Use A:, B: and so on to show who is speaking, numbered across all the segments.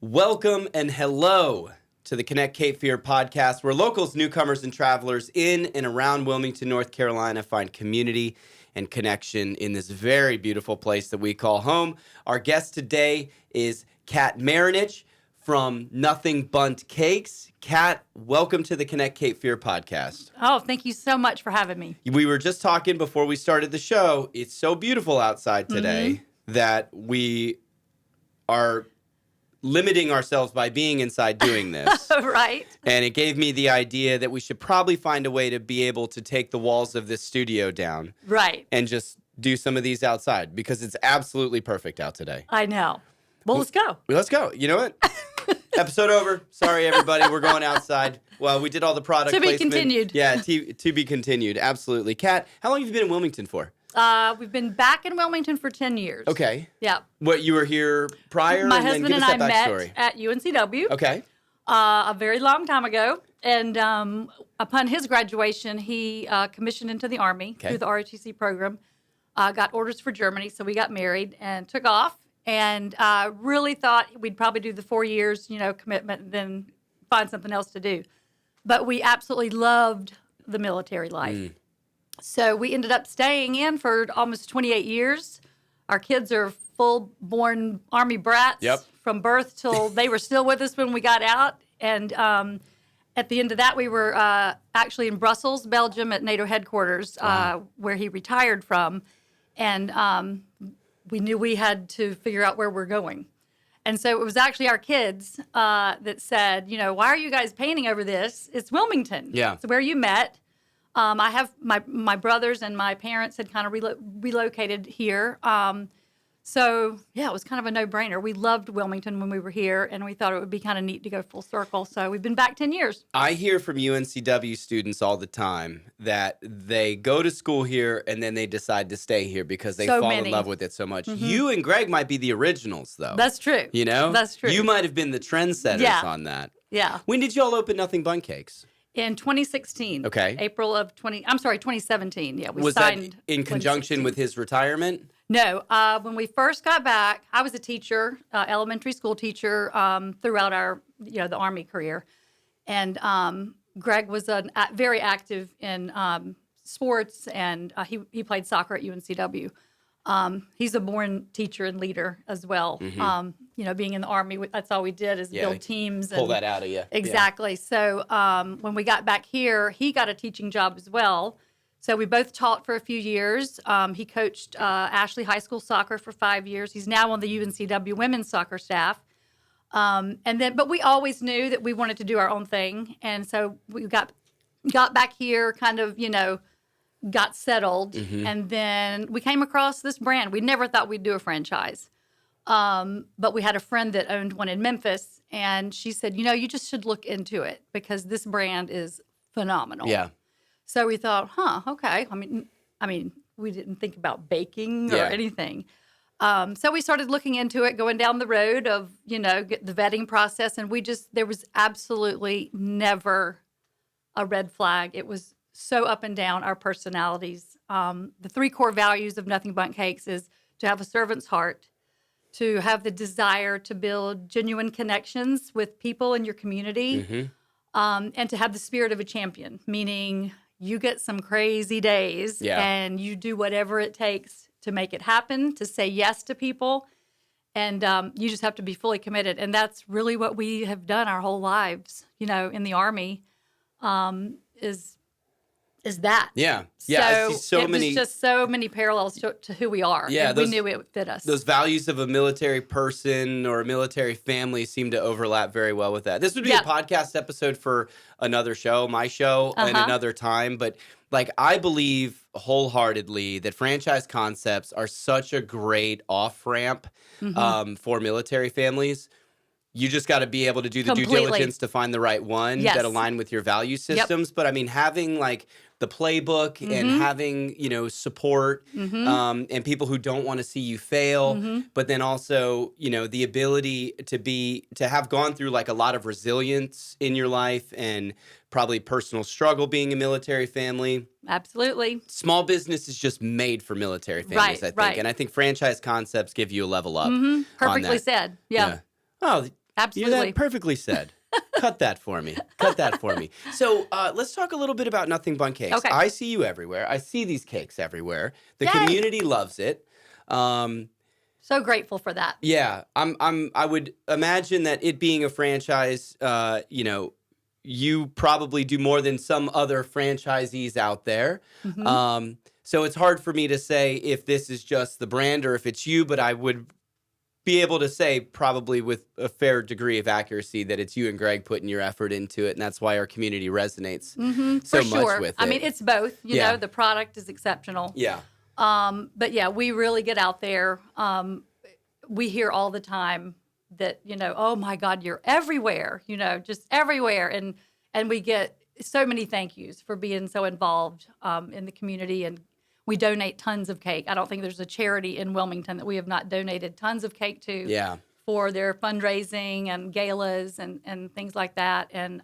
A: Welcome and hello to the Connect Cape Fear podcast, where locals, newcomers, and travelers in and around Wilmington, North Carolina find community and connection in this very beautiful place that we call home. Our guest today is Kat Marinich from Nothing Bundt Cakes. Kat, welcome to the Connect Cape Fear podcast.
B: Oh, thank you so much for having me.
A: We were just talking before we started the show. It's so beautiful outside today that we are limiting ourselves by being inside doing this.
B: Right.
A: And it gave me the idea that we should probably find a way to be able to take the walls of this studio down.
B: Right.
A: And just do some of these outside because it's absolutely perfect out today.
B: I know. Well, let's go.
A: Let's go. You know what? Episode over. Sorry, everybody. We're going outside. Well, we did all the product
B: To be
A: placement.
B: continued.
A: Yeah, to be continued. Absolutely. Kat, how long have you been in Wilmington for?
B: We've been back in Wilmington for 10 years.
A: Okay.
B: Yeah.
A: What, you were here prior?
B: My
A: and then
B: husband
A: give
B: and
A: us
B: I
A: that
B: met
A: backstory.
B: at UNCW
A: Okay.
B: a very long time ago. And upon his graduation, he commissioned into the Army through the ROTC program, got orders for Germany. So we got married and took off and really thought we'd probably do the 4 years, commitment and then find something else to do. But we absolutely loved the military life. So we ended up staying in for almost 28 years. Our kids are full-born Army brats from birth till they were still with us when we got out. And at the end of that, we were actually in Brussels, Belgium, at NATO headquarters, where he retired from. And we knew we had to figure out where we're going. And so it was actually our kids that said, why are you guys painting over this? It's Wilmington.
A: Yeah.
B: It's where you met. I have my brothers and my parents had kind of relocated here. So, yeah, it was kind of a no-brainer. We loved Wilmington when we were here, and we thought it would be kind of neat to go full circle. So we've been back 10 years.
A: I hear from UNCW students all the time that they go to school here and then they decide to stay here because they fall in love with it so much. You and Greg might be the originals, though.
B: That's true.
A: That's
B: true.
A: You might have been the trendsetters on that.
B: Yeah.
A: When did y'all open Nothing Bundt Cakes?
B: In 2016.
A: Okay.
B: April of 2017. Yeah,
A: Was
B: signed
A: that in conjunction with his retirement?
B: No. When we first got back, I was a teacher, elementary school teacher, throughout our, the Army career. And Greg was very active in sports, and he played soccer at UNCW. He's a born teacher and leader as well. Being in the Army, that's all we did is build teams.
A: Pull that out of you.
B: Exactly. So when we got back here, he got a teaching job as well. So we both taught for a few years. He coached Ashley High School soccer for 5 years. He's now on the UNCW women's soccer staff. But we always knew that we wanted to do our own thing. And so we got back here, kind of, got settled. And then we came across this brand. We never thought we'd do a franchise. But we had a friend that owned one in Memphis, and she said, you just should look into it because this brand is phenomenal.
A: Yeah.
B: So we thought, okay. I mean, we didn't think about baking or anything. So we started looking into it, going down the road of, get the vetting process, and there was absolutely never a red flag. It was so up and down our personalities. The 3 core values of Nothing Bundt Cakes is to have a servant's heart, to have the desire to build genuine connections with people in your community, and to have the spirit of a champion, meaning you get some crazy days and you do whatever it takes to make it happen, to say yes to people, and you just have to be fully committed. And that's really what we have done our whole lives, in the Army, is that.
A: Yeah. Yeah.
B: So it was just so many parallels to who we are.
A: Yeah.
B: We knew it would fit us.
A: Those values of a military person or a military family seem to overlap very well with that. This would be a podcast episode for another show, my show, and another time. But I believe wholeheartedly that franchise concepts are such a great off-ramp for military families. You just got to be able to do the due diligence to find the right one that align with your value systems. But having the playbook and having, support and people who don't want to see you fail, but then also, the ability to have gone through a lot of resilience in your life and probably personal struggle being a military family.
B: Absolutely.
A: Small business is just made for military families, I think. And I think franchise concepts give you a level up.
B: Perfectly said. Yeah.
A: Oh,
B: Absolutely.
A: That perfectly said. Cut that for me. Cut that for me. So let's talk a little bit about Nothing Bundt Cakes.
B: Okay.
A: I see you everywhere. I see these cakes everywhere. The
B: Yay.
A: community loves it.
B: So grateful for that.
A: Yeah, I would imagine that it being a franchise, you know, you probably do more than some other franchisees out there.
B: Mm-hmm.
A: So it's hard for me to say if this is just the brand or if it's you, but I would be able to say probably with a fair degree of accuracy that it's you and Greg putting your effort into it, and that's why our community resonates so much with it.
B: I mean, it's both. You know, the product is exceptional.
A: Yeah.
B: But yeah, we really get out there. We hear all the time that, you know, oh my God, you're everywhere, you know, just everywhere. And we get so many thank yous for being so involved in the community. And we donate tons of cake. I don't think there's a charity in Wilmington that we have not donated tons of cake to for their fundraising and galas and things like that. And,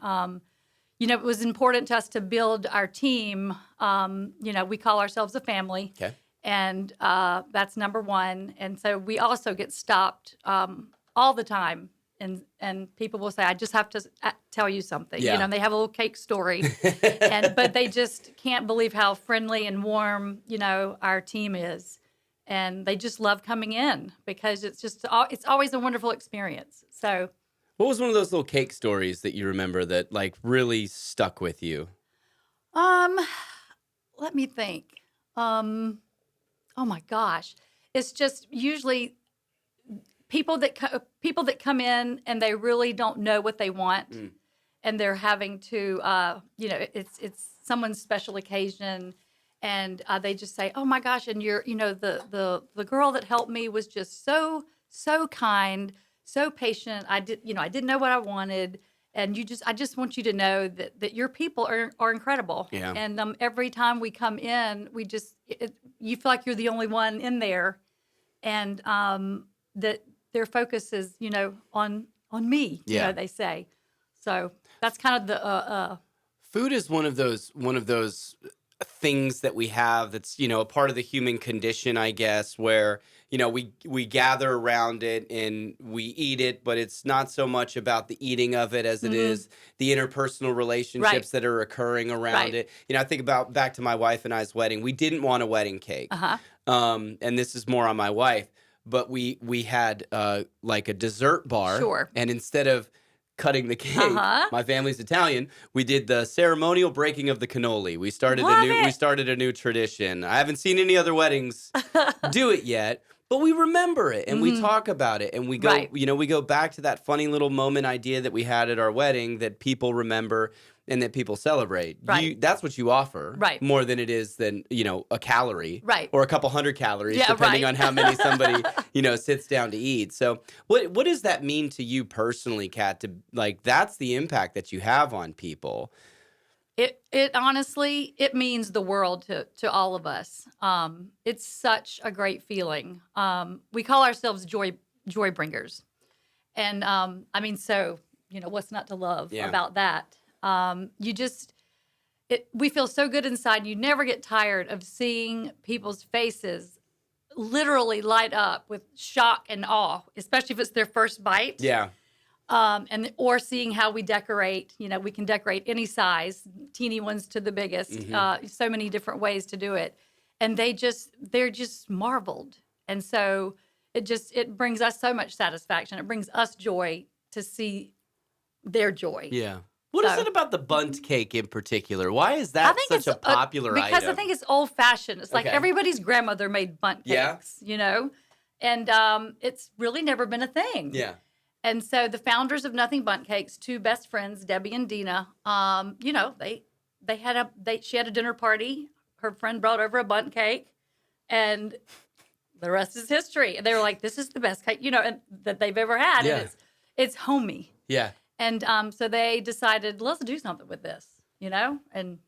B: you know, it was important to us to build our team. You know, we call ourselves a family.
A: Okay.
B: And that's number one. And so we also get stopped all the time. And people will say, I just have to tell you something.
A: Yeah.
B: You know, they have a little cake story. But they just can't believe how friendly and warm, you know, our team is. And they just love coming in because it's always a wonderful experience. So
A: what was one of those little cake stories that you remember that like really stuck with you?
B: Let me think. Oh my gosh. It's just usually people that come in and they really don't know what they want, and they're having to, you know, it's someone's special occasion, and they just say, "Oh my gosh!" And you're, you know, the girl that helped me was just so kind, so patient. I didn't know what I wanted, and I just want you to know that your people are incredible.
A: Yeah.
B: And every time we come in, you feel like you're the only one in there, and that their focus is, you know, on me. You know, they say. So that's kind of the
A: food is one of those things that we have that's, you know, a part of the human condition, I guess, where, you know, we gather around it and we eat it, but it's not so much about the eating of it as it is the interpersonal relationships that are occurring around it. You know, I think about back to my wife and I's wedding. We didn't want a wedding cake. And this is more on my wife, but we had like a dessert bar.
B: Sure.
A: And instead of cutting the cake, my family's Italian, we did the ceremonial breaking of the cannoli. We started a new tradition. I haven't seen any other weddings do it yet, but we remember it and we talk about it and we go, you know, we go back to that funny little moment idea that we had at our wedding that people remember and that people celebrate.
B: Right.
A: That's what you offer,
B: right,
A: more than it is than, you know, a calorie,
B: right,
A: or a couple hundred calories, depending on how many somebody, you know, sits down to eat. So what does that mean to you personally, Kat, to like, that's the impact that you have on people?
B: It honestly, it means the world to all of us. It's such a great feeling. We call ourselves joy bringers. And I mean, so, you know, what's not to love about that? We feel so good inside. You never get tired of seeing people's faces literally light up with shock and awe, especially if it's their first bite.
A: Yeah.
B: Or seeing how we decorate. You know, we can decorate any size, teeny ones to the biggest. So many different ways to do it, and they're just marveled. And so it brings us so much satisfaction. It brings us joy to see their joy.
A: Yeah. What is it about the Bundt cake in particular? Why is that such a popular item?
B: Because I think it's old-fashioned. It's like everybody's grandmother made Bundt cakes, you know? And it's really never been a thing.
A: Yeah.
B: And so the founders of Nothing Bundt Cakes, two best friends, Debbie and Dina, you know, she had a dinner party. Her friend brought over a Bundt cake, and the rest is history. And they were like, this is the best cake, you know, that they've ever had.
A: Yeah.
B: And it's homey.
A: Yeah.
B: And so they decided, let's do something with this, you know, and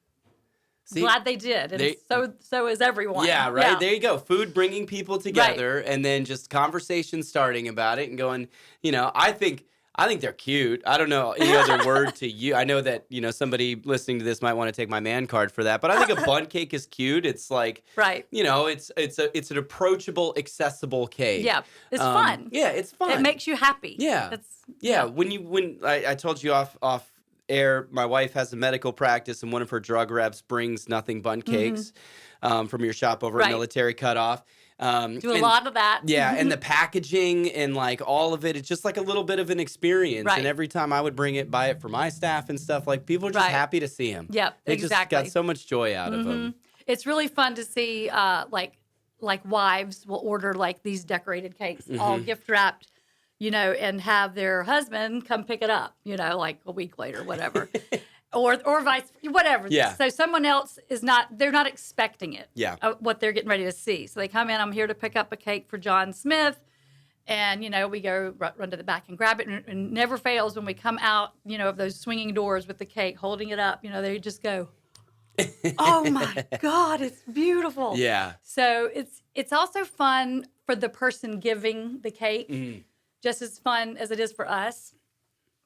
B: glad they did. And so is everyone.
A: Yeah, right. Yeah. There you go. Food bringing people together, and then just conversation starting about it and going, you know, I think I think they're cute. I don't know any other word to you. I know that, somebody listening to this might want to take my man card for that, but I think a bundt cake is cute. It's like,
B: right.
A: It's an approachable, accessible cake.
B: Yeah. It's fun.
A: Yeah, it's fun.
B: It makes you happy.
A: Yeah. When I told you off air, my wife has a medical practice and one of her drug reps brings Nothing Bundt Cakes from your shop over at Military Cutoff.
B: Do a lot of that.
A: Yeah, and the packaging and like all of it, it's just like a little bit of an experience. Right. And every time I would buy it for my staff and stuff, like people are just happy to see him.
B: Yep,
A: they
B: exactly.
A: Just got so much joy out of them.
B: It's really fun to see like wives will order like these decorated cakes, all gift wrapped, and have their husband come pick it up, like a week later, whatever. Or vice, whatever.
A: Yeah.
B: So someone else they're not expecting it.
A: Yeah.
B: What they're getting ready to see. So they come in, I'm here to pick up a cake for John Smith. And, we go run to the back and grab it. And never fails when we come out, of those swinging doors with the cake, holding it up, they just go, oh my God, it's beautiful.
A: Yeah.
B: So it's also fun for the person giving the cake, just as fun as it is for us.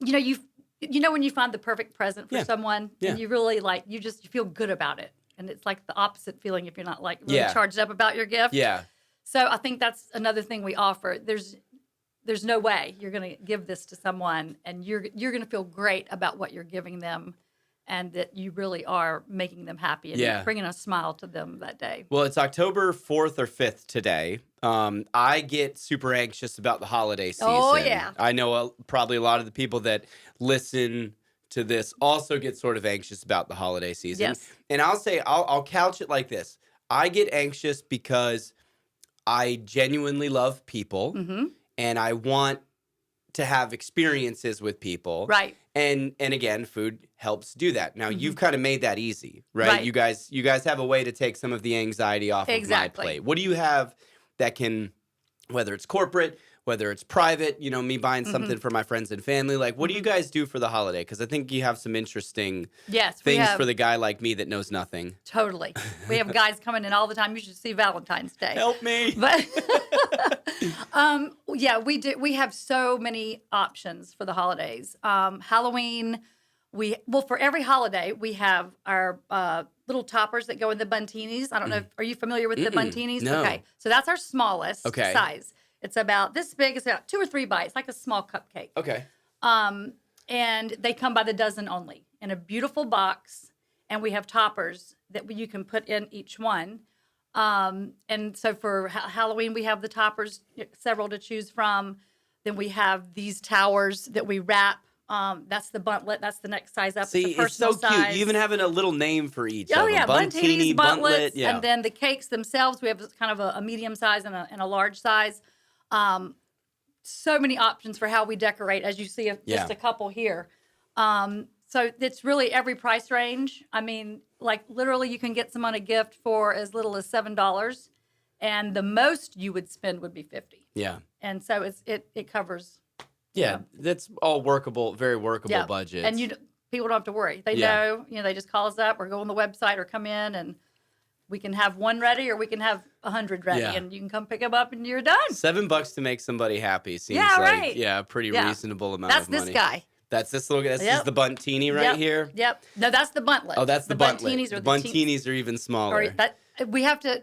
B: When you find the perfect present for someone and you really you feel good about it. And it's like the opposite feeling if you're not really charged up about your gift.
A: Yeah.
B: So I think that's another thing we offer. There's no way you're going to give this to someone and you're going to feel great about what you're giving them and that you really are making them happy and bringing a smile to them that day.
A: Well, it's October 4th or 5th today. I get super anxious about the holiday season.
B: Oh, yeah.
A: I know probably a lot of the people that listen to this also get sort of anxious about the holiday season.
B: Yes.
A: And I'll couch it like this. I get anxious because I genuinely love people and I want to have experiences with people.
B: Right.
A: And again, food helps do that. Now you've kind of made that easy, right? You guys have a way to take some of the anxiety off of my plate. What do you have that can, whether it's corporate, whether it's private, me buying something for my friends and family, like what do you guys do for the holiday? Because I think you have some interesting things for the guy like me that knows nothing.
B: Totally. We have guys coming in all the time. You should see Valentine's Day.
A: Help me.
B: But we do. We have so many options for the holidays. Halloween, for every holiday, we have our little toppers that go in the Bundtinis. I don't know. Are you familiar with the Bundtinis?
A: No.
B: Okay. So that's our smallest size. It's about this big. It's about 2 or 3 bites, like a small cupcake.
A: Okay.
B: And they come by the dozen only in a beautiful box. And we have toppers that you can put in each one. And so for Halloween, we have the toppers, several to choose from. Then we have these towers that we wrap. That's the Bunttlet. That's the next size up.
A: See, it's so cute.
B: Size.
A: You even have a little name for each.
B: Oh, yeah.
A: Bundtini,
B: Bundtlets.
A: Yeah.
B: And then the cakes themselves, we have kind of a medium size and a large size. So many options for how we decorate, as you see just a couple here. So it's really every price range. I mean, like literally you can get someone a gift for as little as $7 and the most you would spend would be $50.
A: Yeah.
B: And so it covers.
A: Yeah, that's all workable, very workable budgets.
B: And people don't have to worry. They know, they just call us up or go on the website or come in and we can have one ready or we can have 100 ready and you can come pick them up and you're done.
A: $7 to make somebody happy seems like a pretty reasonable amount of money.
B: That's this guy.
A: That's this little guy. This is the Bundtini right here.
B: Yep. No, that's the Bundtlet.
A: Oh, that's the Bundtlet.
B: Bundtinis are
A: Bundtinis are even smaller.
B: We have to.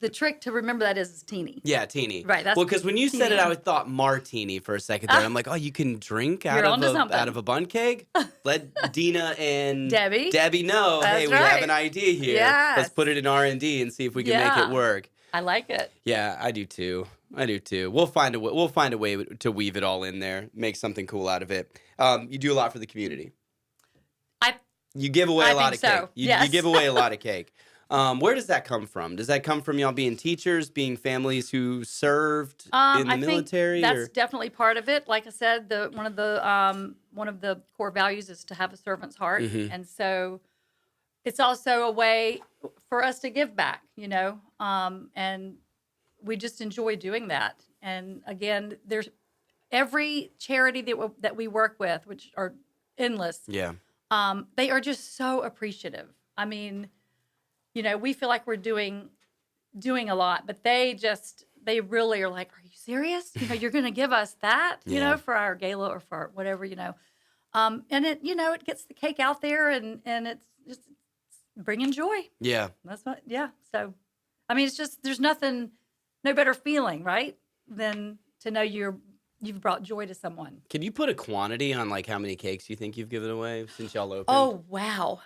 B: The trick to remember that is teeny.
A: Yeah, teeny.
B: Right. That's
A: because when you said it, I thought martini for a second there. I'm like, oh, you can drink out of a bundt cake? Let Dina and Debbie know. Hey, we have an idea here.
B: Yes.
A: Let's put it in R&D and see if we can make it work.
B: I like it.
A: Yeah, I do too. We'll find a way to weave it all in there, make something cool out of it. You do a lot for the community. You give away a lot of cake. You give away a lot of cake. Where does that come from? Does that come from y'all being teachers, being families who served in the military?
B: That's definitely part of it. Like I said, one of the core values is to have a servant's heart, and so it's also a way for us to give back. And we just enjoy doing that. And again, there's every charity that we work with, which are endless.
A: Yeah.
B: They are just so appreciative. I mean, we feel like we're doing a lot, but they just they really are like, are you serious? You're going to give us that, for our gala or for whatever, and it, it gets the cake out there and it's just bringing joy.
A: Yeah.
B: That's what, yeah. So, I mean, it's just, there's nothing, no better feeling, right? Than to know you've brought joy to someone.
A: Can you put a quantity on like how many cakes you think you've given away since y'all opened?
B: Oh, wow.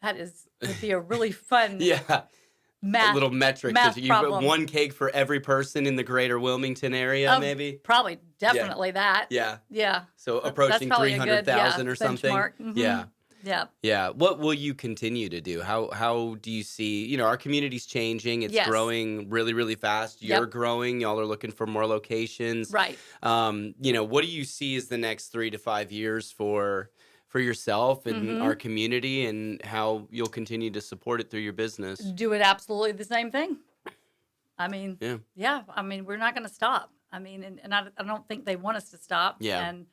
B: Would be a really fun
A: a little metric.
B: Math
A: you
B: problem.
A: One cake for every person in the greater Wilmington area, maybe?
B: Probably, definitely that.
A: Yeah.
B: Yeah.
A: So approaching 300,000 or something?
B: Mm-hmm.
A: Yeah.
B: Yeah.
A: Yeah. What will you continue to do? How do you see, our community's changing. It's growing really, really fast. You're growing. Y'all are looking for more locations.
B: Right.
A: What do you see as the next 3 to 5 years for yourself and our community, and how you'll continue to support it through your business?
B: Do it absolutely the same thing. I mean, I mean, we're not going to stop. I mean, and I don't think they want us to stop.
A: Yeah.
B: And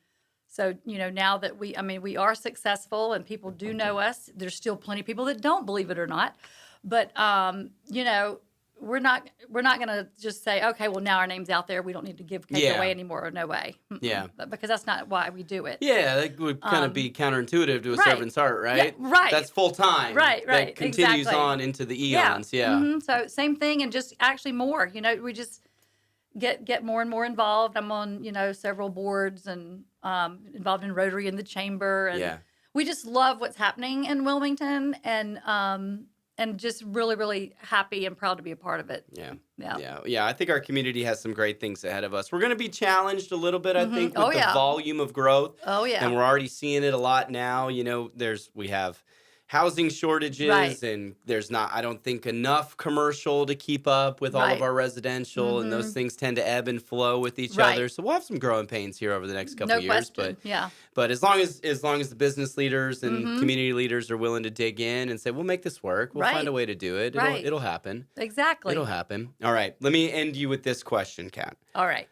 B: so, now that we are successful and people do know us, there's still plenty of people that don't, believe it or not. But, we're not going to just say, okay, well, now our name's out there, we don't need to give cake away anymore. No way.
A: Yeah.
B: Because that's not why we do it.
A: Yeah, that would kind of be counterintuitive to a servant's heart, right?
B: Yeah, right.
A: That's full time.
B: Right.
A: That continues on into the eons. Yeah.
B: Mm-hmm. So same thing, and just actually more. We just get more and more involved. I'm on, several boards and involved in Rotary in the Chamber. And we just love what's happening in Wilmington, and just really, really happy and proud to be a part of it.
A: Yeah. I think our community has some great things ahead of us. We're going to be challenged a little bit, I think, with the volume of growth.
B: Oh, yeah.
A: And we're already seeing it a lot now. We have housing shortages, and there's not, I don't think, enough commercial to keep up with all of our residential, and those things tend to ebb and flow with each other. So we'll have some growing pains here over the next couple of years.
B: Question.
A: But as long as the business leaders and community leaders are willing to dig in and say, we'll make this work, we'll find a way to do it. It'll happen.
B: Exactly.
A: It'll happen. All right. Let me end you with this question, Kat.
B: All right.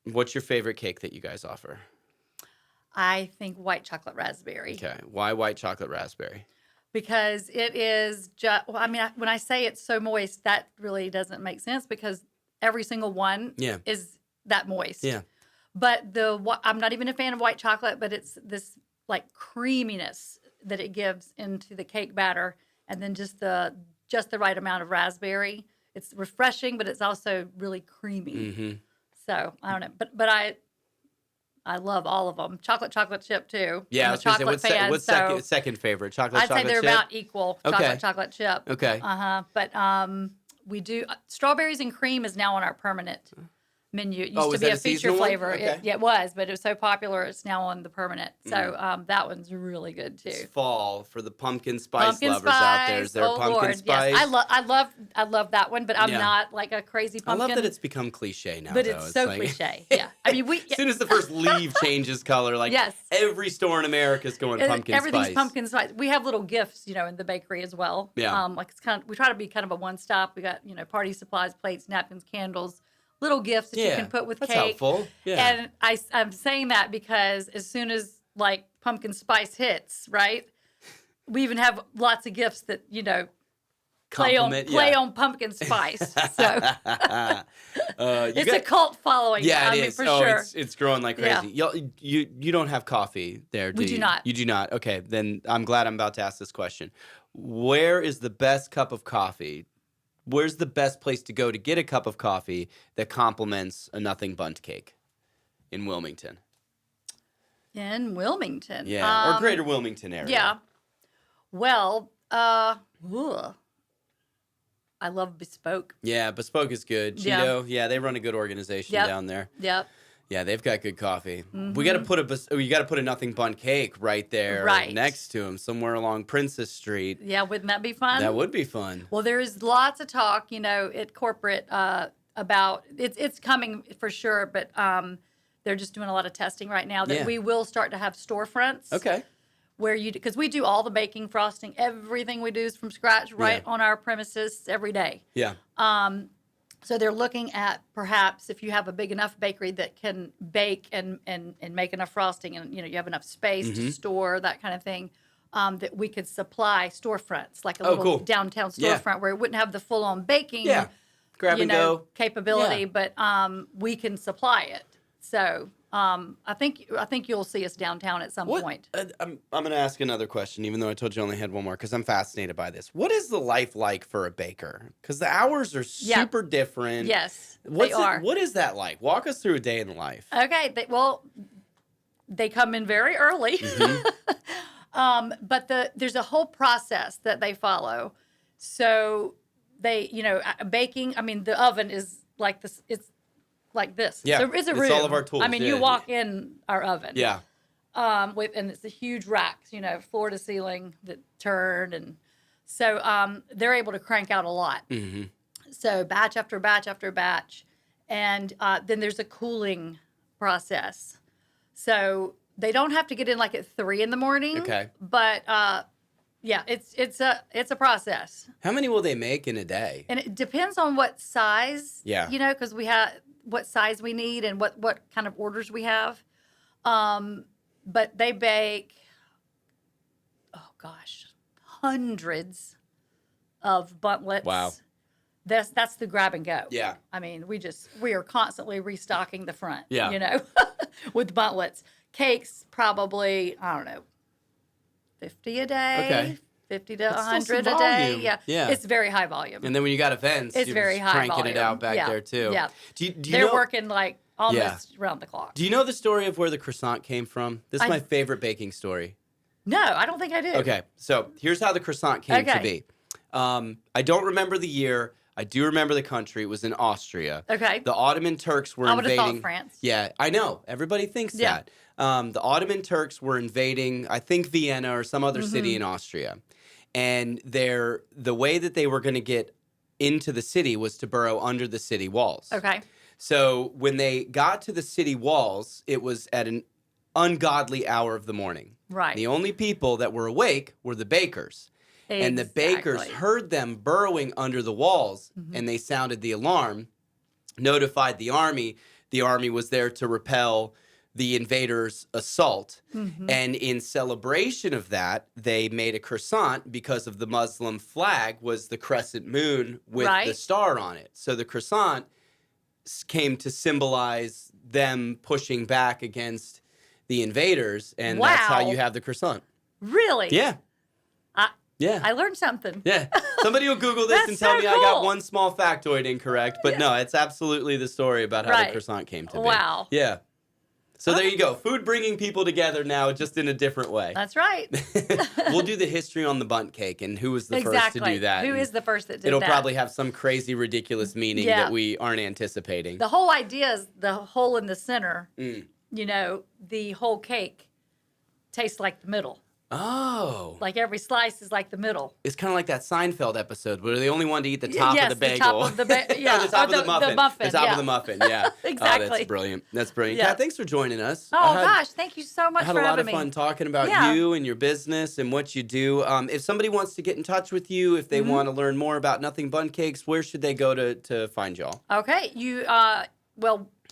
A: What's your favorite cake that you guys offer?
B: I think white chocolate raspberry.
A: Okay. Why white chocolate raspberry?
B: Because it is just, when I say it's so moist, that really doesn't make sense, because every single one is that moist.
A: Yeah.
B: But I'm not even a fan of white chocolate, but it's this like creaminess that it gives into the cake batter, and then just the right amount of raspberry. It's refreshing, but it's also really creamy. Mm-hmm. So I don't know, but I love all of them. Chocolate chip too.
A: Yeah,
B: I'm a chocolate fan.
A: What's second favorite? Chocolate
B: I'd say they're
A: chip?
B: about equal. Chocolate chip.
A: Okay.
B: But we do strawberries and cream is now on our permanent menu. It used to be a feature flavor.
A: Okay.
B: It was, but it was so popular, it's now on the permanent. So that one's really good too.
A: It's fall for the pumpkin spice lovers out there. Is there pumpkin spice?
B: Yes. I love that one, but I'm not like a crazy pumpkin.
A: I love that it's become cliche now.
B: But it's so cliche. Yeah. I mean,
A: as soon as the first leaf changes color, like every store in America is going pumpkin
B: Everything's
A: spice.
B: Pumpkin spice. We have little gifts, in the bakery as well.
A: Yeah.
B: Like we try to be kind of a one-stop. We got, party supplies, plates, napkins, candles, little gifts that you can put with
A: that's
B: cake.
A: Helpful. Yeah.
B: And I'm saying that because as soon as like pumpkin spice hits, right? We even have lots of gifts that, play on pumpkin spice. So it's a cult following.
A: Yeah, it is.
B: For sure.
A: It's growing like crazy.
B: Yeah.
A: You don't have coffee there, do you?
B: We do not.
A: You do not. Okay, then I'm glad I'm about to ask this question. Where is the best cup of coffee? Where's the best place to go to get a cup of coffee that complements a Nothing Bundt cake in Wilmington?
B: In Wilmington.
A: Yeah, or greater Wilmington area.
B: Yeah. Well, I love Bespoke.
A: Yeah, Bespoke is good. Cheeto, they run a good organization down there.
B: Yep.
A: Yeah, they've got good coffee. Mm-hmm. You got to put a Nothing Bundt cake right there, next to them, somewhere along Princess Street.
B: Yeah, wouldn't that be fun?
A: That would be fun.
B: Well, there is lots of talk, at corporate about it's coming for sure, but they're just doing a lot of testing right now that we will start to have storefronts.
A: Okay.
B: Where because we do all the baking, frosting, everything we do is from scratch on our premises every day.
A: Yeah.
B: So they're looking at perhaps if you have a big enough bakery that can bake and make enough frosting, and you have enough space to store that kind of thing, that we could supply storefronts like a little downtown storefront where it wouldn't have the full on baking.
A: Yeah. grab and go
B: capability, but we can supply it. So I think you'll see us downtown at some point.
A: I'm going to ask another question, even though I told you I only had one more, because I'm fascinated by this. What is the life like for a baker? Because the hours are super different.
B: Yes, they are.
A: What is that like? Walk us through a day in the life.
B: Okay. They come in very early, but there's a whole process that they follow. So baking. I mean, the oven is like this. It's like this.
A: Yeah,
B: so it's a room.
A: It's all of our tools.
B: I mean, you walk in our oven.
A: Yeah.
B: And it's a huge racks, floor to ceiling that turn, and so they're able to crank out a lot.
A: Mm-hmm.
B: So batch after batch after batch, and then there's a cooling process. So they don't have to get in like at 3 a.m.
A: Okay.
B: But it's a process.
A: How many will they make in a day?
B: And it depends on what size.
A: Yeah.
B: Because we have what size we need and what kind of orders we have. But they bake, hundreds of Bundtlets.
A: Wow.
B: That's the grab and go.
A: Yeah.
B: I mean, we are constantly restocking the front.
A: Yeah.
B: With Bundtlets. Cakes, probably, I don't know, 50 a day.
A: Okay.
B: 50 to 100 a day. Yeah. It's very high volume.
A: And then when you got events,
B: it's very high
A: cranking
B: volume.
A: it out back there too.
B: Yeah.
A: Do you
B: They're working like almost around the clock.
A: Do you know the story of where the croissant came from? This is my favorite baking story.
B: No, I don't think I do.
A: Okay. So here's how the croissant came to be. I don't remember the year. I do remember the country. It was in Austria.
B: Okay.
A: The Ottoman Turks were invading.
B: I would have thought France.
A: Yeah, I know. Everybody thinks that. The Ottoman Turks were invading, I think, Vienna or some other city in Austria. And the way that they were going to get into the city was to burrow under the city walls.
B: Okay.
A: So when they got to the city walls, it was at an ungodly hour of the morning.
B: Right.
A: The only people that were awake were the bakers.
B: Exactly.
A: And the bakers heard them burrowing under the walls, and they sounded the alarm, notified the army. The army was there to repel the invaders' assault. And in celebration of that, they made a croissant because of the Muslim flag was the crescent moon with the star on it. So the croissant came to symbolize them pushing back against the invaders, and that's how you have the croissant.
B: Really?
A: Yeah. Yeah.
B: I learned something.
A: Yeah. Somebody will Google this and tell me I got one small factoid incorrect. But no, it's absolutely the story about how the croissant came to be.
B: Wow.
A: Yeah. So there you go. Food bringing people together now, just in a different way.
B: That's right.
A: We'll do the history on the Bundt cake and who was the first to do that.
B: Who is the first that did
A: It'll
B: that?
A: probably have some crazy, ridiculous meaning that we aren't anticipating.
B: The whole idea is the hole in the center. The whole cake tastes like the middle.
A: Oh.
B: Like every slice is like the middle.
A: It's kind of like that Seinfeld episode where they only wanted to eat the top of the bagel.
B: The top of the
A: the top of the muffin. The top of the muffin, yeah.
B: Exactly.
A: Oh, that's brilliant. That's brilliant.
B: Yeah.
A: Kat, thanks for joining us.
B: Oh, gosh. Thank you so much for having me.
A: I had a lot of fun talking about you and your business and what you do. If somebody wants to get in touch with you, if they want to learn more about Nothing Bundt Cakes, where should they go to find y'all?
B: Okay. You,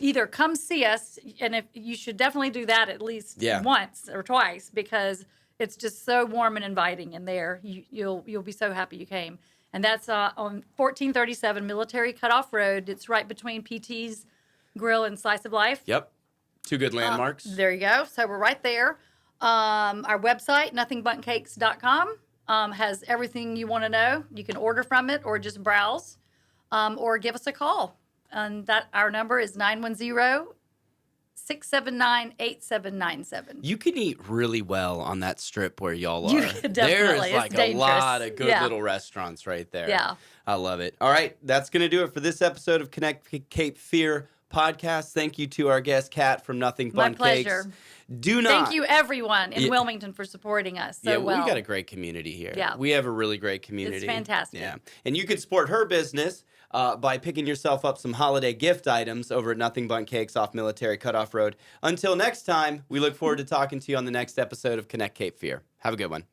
B: either come see us, and if you should definitely do that at least once or twice, because it's just so warm and inviting in there. You'll be so happy you came. And that's on 1437 Military Cutoff Road. It's right between PT's Grill and Slice of Life.
A: Yep. Two good landmarks.
B: There you go. So we're right there. Our website, nothingbundtcakes.com, has everything you want to know. You can order from it or just browse or give us a call. And our number is 910-679-8797.
A: You can eat really well on that strip where y'all are.
B: Definitely.
A: There's like a lot of good little restaurants right there.
B: Yeah.
A: I love it. All right. That's going to do it for this episode of Connect Cape Fear podcast. Thank you to our guest, Kat from Nothing Bundt Cakes.
B: My pleasure.
A: Do not.
B: Thank you, everyone in Wilmington, for supporting us so well.
A: We've got a great community here.
B: Yeah.
A: We have a really great community.
B: It's fantastic.
A: Yeah. And you can support her business by picking yourself up some holiday gift items over at Nothing Bundt Cakes off Military Cutoff Road. Until next time, we look forward to talking to you on the next episode of Connect Cape Fear. Have a good one.